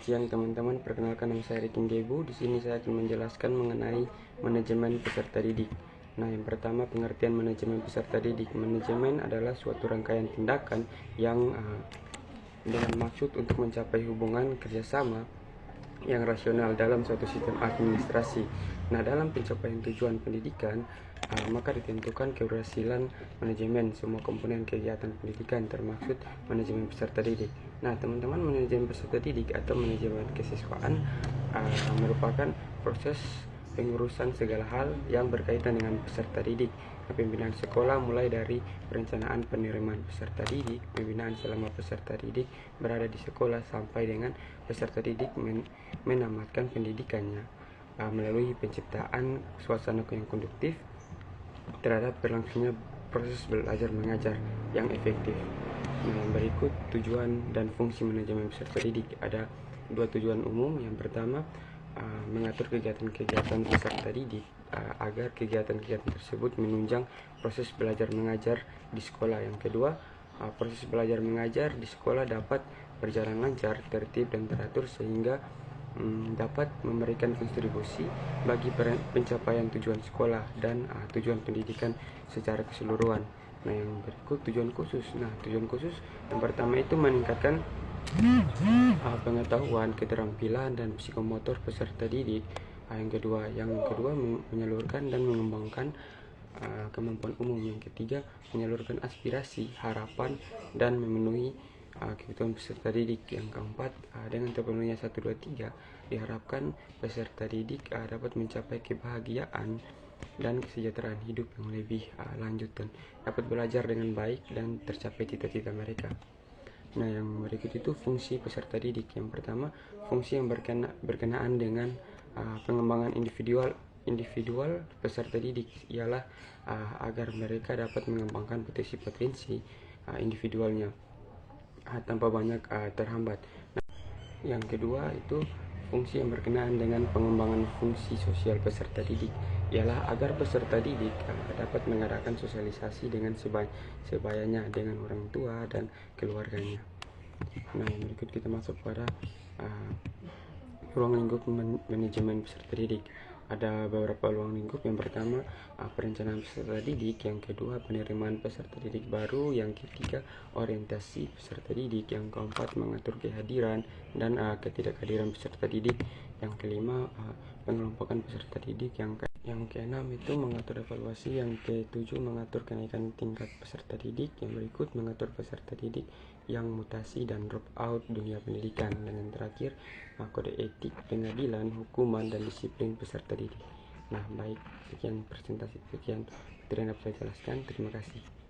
siang teman-teman, perkenalkan nama saya Rikin Gebu. Di sini saya akan menjelaskan mengenai manajemen peserta didik. Nah, yang pertama pengertian manajemen peserta didik. Manajemen adalah suatu rangkaian tindakan yang dengan maksud untuk mencapai hubungan kerjasama yang rasional dalam suatu sistem administrasi. Nah, dalam pencapaian tujuan pendidikan, maka ditentukan keberhasilan manajemen semua komponen kegiatan pendidikan termasuk manajemen peserta didik. Nah, teman-teman, manajemen peserta didik atau manajemen kesiswaan merupakan proses pengurusan segala hal yang berkaitan dengan peserta didik. Pembinaan sekolah mulai dari perencanaan penerimaan peserta didik, pembinaan selama peserta didik berada di sekolah sampai dengan peserta didik menamatkan pendidikannya melalui penciptaan suasana yang konduktif terhadap berlangsungnya proses belajar mengajar yang efektif. Nah, yang berikut tujuan dan fungsi manajemen peserta didik. Ada dua tujuan umum. Yang pertama, mengatur kegiatan-kegiatan peserta didik agar kegiatan-kegiatan tersebut menunjang proses belajar mengajar di sekolah. Yang kedua, proses belajar mengajar di sekolah dapat berjalan lancar, tertib dan teratur sehingga dapat memberikan kontribusi bagi pencapaian tujuan sekolah dan tujuan pendidikan secara keseluruhan. Nah, yang berikut tujuan khusus. Nah, tujuan khusus yang pertama itu meningkatkan pengetahuan, keterampilan dan psikomotor peserta didik. Yang kedua menyalurkan dan mengembangkan kemampuan umum. Yang ketiga, menyalurkan aspirasi, harapan dan memenuhi kebutuhan peserta didik. Yang keempat, dengan terpenuhnya 1, 2, 3 diharapkan peserta didik dapat mencapai kebahagiaan dan kesejahteraan hidup yang lebih lanjut dan dapat belajar dengan baik dan tercapai cita-cita mereka. Nah, yang berikut itu fungsi peserta didik. Yang pertama, fungsi yang berkenaan dengan pengembangan individual peserta didik ialah agar mereka dapat mengembangkan potensi individualnya tanpa banyak terhambat. Nah, yang kedua itu fungsi yang berkenaan dengan pengembangan fungsi sosial peserta didik ialah agar peserta didik dapat mengadakan sosialisasi dengan sebayanya dengan orang tua dan keluarganya. Nah, yang berikut kita masuk pada ruang lingkup manajemen peserta didik. Ada beberapa ruang lingkup. Yang pertama, perencanaan peserta didik. Yang kedua, penerimaan peserta didik baru. Yang ketiga, orientasi peserta didik. Yang keempat, mengatur kehadiran dan ketidakhadiran peserta didik. Yang kelima, pengelompokan peserta didik. Yang keenam itu mengatur evaluasi. Yang ketujuh, mengatur kenaikan tingkat peserta didik. Yang berikut, mengatur peserta didik yang mutasi dan drop out dunia pendidikan. Dan yang terakhir, kode etik, pengadilan, hukuman dan disiplin peserta didik. Nah, baik, sekian presentasi, sekian materi yang dapat saya jelaskan. Terima kasih.